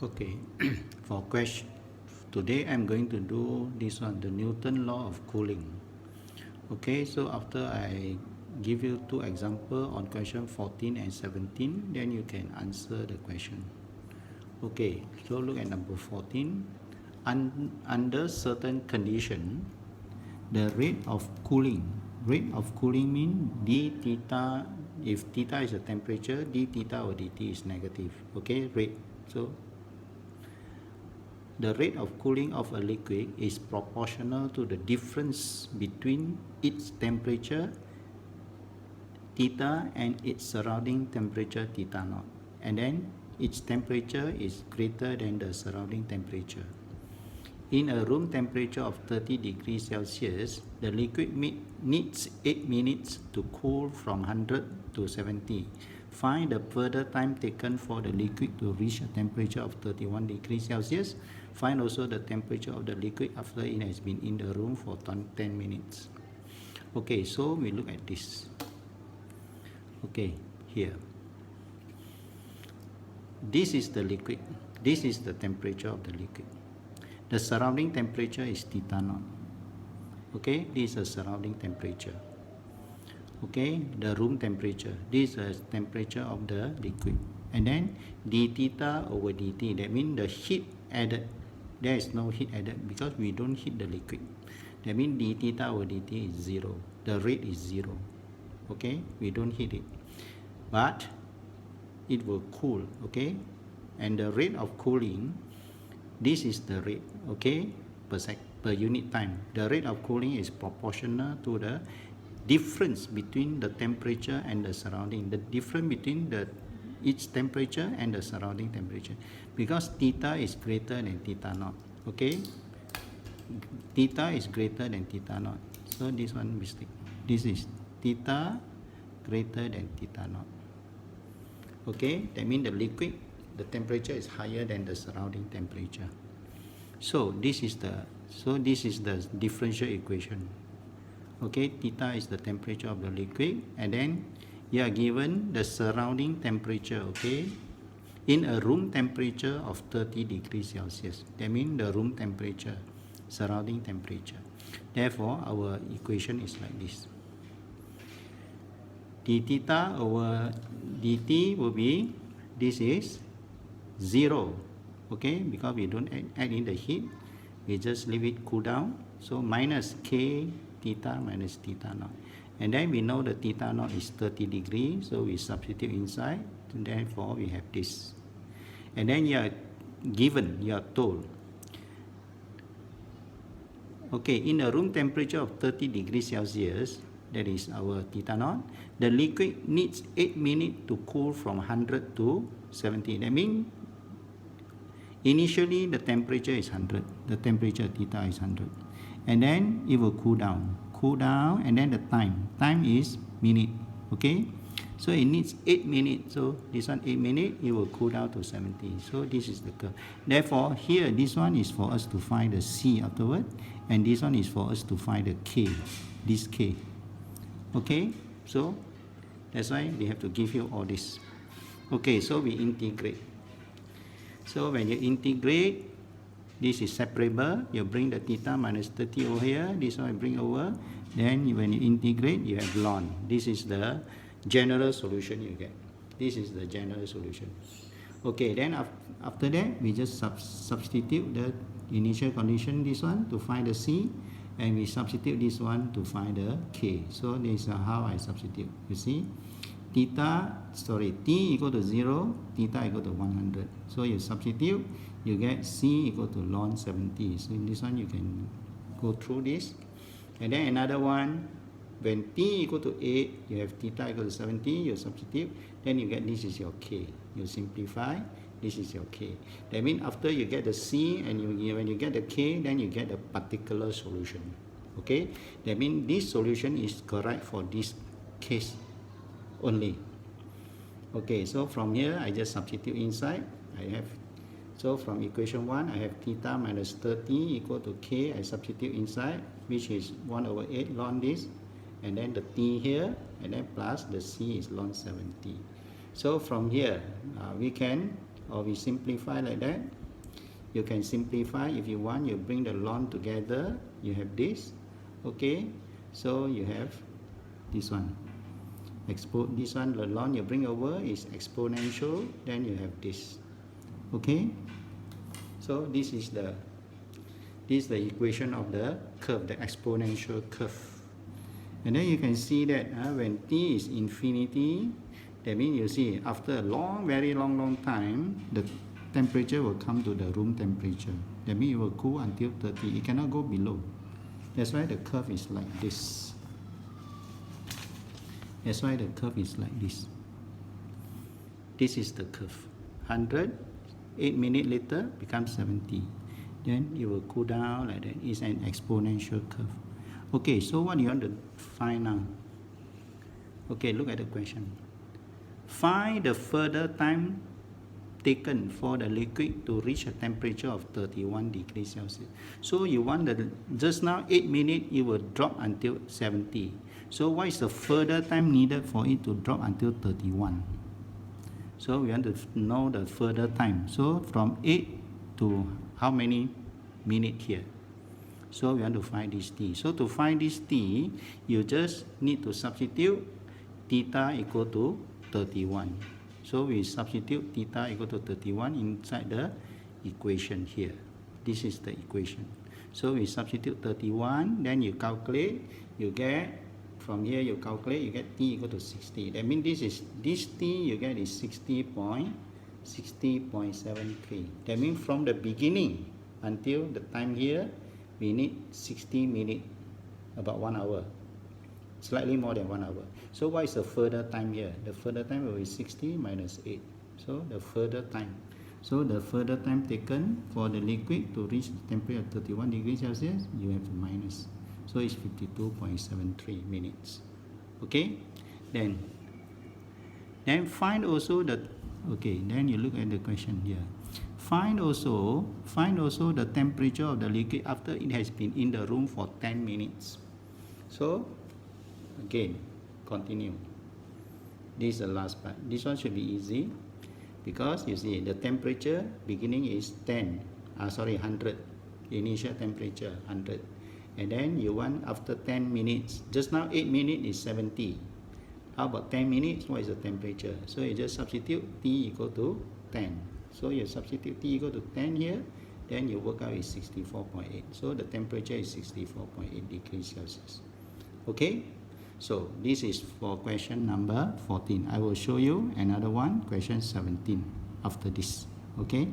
Okay, for question today I'm going to do this one, the Newton law of cooling. Okay, so after I give you two examples on question 14 and 17, then you can answer the question. Okay, so look at number 14. Under certain condition, the rate of cooling means d theta. If theta is a temperature, d theta or dt is negative. Okay, rate. So the rate of cooling of a liquid is proportional to the difference between its temperature theta and its surrounding temperature theta naught, and then its temperature is greater than the surrounding temperature. In a room temperature of 30 degrees Celsius, the liquid needs 8 minutes to cool from 100 to 70. Find the further time taken for the liquid to reach a temperature of 31 degrees Celsius. Find also the temperature of the liquid after it has been in the room for 10 minutes. Okay, so we look at this. Okay, here. This is the liquid. This is the temperature of the liquid. The surrounding temperature is theta naught. Okay, this is the surrounding temperature. Okay, the room temperature. This is the temperature of the liquid. And then d theta over dt. That means the heat added. There is no heat added because we don't heat the liquid. That means d theta over dt is 0. The rate is 0. Okay, we don't heat it. But it will cool. Okay, and the rate of cooling, this is the rate, okay, per unit time. The rate of cooling is proportional to the difference between the temperature and the surrounding. The difference between its temperature and the surrounding temperature. Because theta is greater than theta naught. Okay, theta is greater than theta naught. So this one mistake. This is theta greater than theta naught. Okay, that means the liquid, the temperature is higher than the surrounding temperature. So this is the differential equation. Okay, theta is the temperature of the liquid, and then you are given the surrounding temperature. Okay, in a room temperature of 30 degrees Celsius. That means the room temperature, surrounding temperature. Therefore, our equation is like this. d theta over dt will be, this is 0, okay, because we don't add in the heat, we just leave it cool down. So minus k theta minus theta naught, and then we know the theta naught is 30 degrees, so we substitute inside, and therefore we have this. And then you are told, okay, in a room temperature of 30 degrees Celsius, that is our theta naught, the liquid needs 8 minutes to cool from 100 to 70. That means initially the temperature is 100, the temperature theta is 100, and then it will cool down, and then the time is minute. Okay, so it needs 8 minutes, so this one 8 minutes, it will cool down to 70. So this is the curve. Therefore here, this one is for us to find the C afterward, and this one is for us to find the K, this K. Okay, so that's why they have to give you all this. Okay, so we integrate. So when you integrate, this is separable. You bring the theta minus 30 over here. This one I bring over. Then when you integrate, you have ln. This is the general solution you get. This is the general solution. Okay, then after that, we just substitute the initial condition, this one, to find the C. And we substitute this one to find the K. So this is how I substitute. You see, t equal to 0, theta equal to 100. So you substitute, you get C equal to ln 70. So in this one you can go through this. And then another one, when t equal to 8, you have theta equal to 70, you substitute, then you get this is your K. You simplify, this is your K. That means after you get the C and when you get the K, then you get the particular solution. Okay, that means this solution is correct for this case only. Okay, so from here I just substitute inside. I have, so from equation 1 I have theta minus 30 equal to K. I substitute inside, which is 1 over 8 ln this, and then the T here, and then plus the C is ln 70. So from here we can or we simplify like that. You can simplify if you want. You bring the ln together, you have this. Okay, so you have this one. This one, the ln you bring over is exponential, then you have this. Okay, so this is the equation of the curve, the exponential curve. And then you can see that when t is infinity, that means you see after a very long time, the temperature will come to the room temperature. That means it will cool until 30. It cannot go below. That's why the curve is like this. That's why the curve is like this. This is the curve. 100, 8 minutes later becomes 70. Then it will cool down like that. It's an exponential curve. Okay, so what do you want to find now? Okay, look at the question. Find the further time taken for the liquid to reach a temperature of 31 degrees Celsius. So you want just now 8 minutes, it will drop until 70. So what is the further time needed for it to drop until 31? So we want to know the further time. So from 8 to how many minutes here? So we want to find this t. So to find this t, you just need to substitute theta equal to 31. So we substitute theta equal to 31 inside the equation here. This is the equation. So we substitute 31, then you calculate, you get, from here you calculate, you get t equal to 60. That means this t you get is 60.73. That means from the beginning until the time here, we need 60 minutes, about 1 hour. Slightly more than 1 hour. So what is the further time here? The further time will be 60 minus 8. So the further time. So the further time taken for the liquid to reach the temperature of 31 degrees Celsius, you have a minus. So it's 52.73 minutes. Okay? Then find also the, okay, then you look at the question here. Find also the temperature of the liquid after it has been in the room for 10 minutes. So again, continue. This is the last part. This one should be easy because you see the temperature beginning is 100. Initial temperature 100. And then you want after 10 minutes. Just now 8 minutes is 70. How about 10 minutes? What is the temperature? So you just substitute T equal to 10. So you substitute T equal to 10 here. Then you work out is 64.8. So the temperature is 64.8 degrees Celsius. Okay? So this is for question number 14. I will show you another one, question 17 after this. Okay?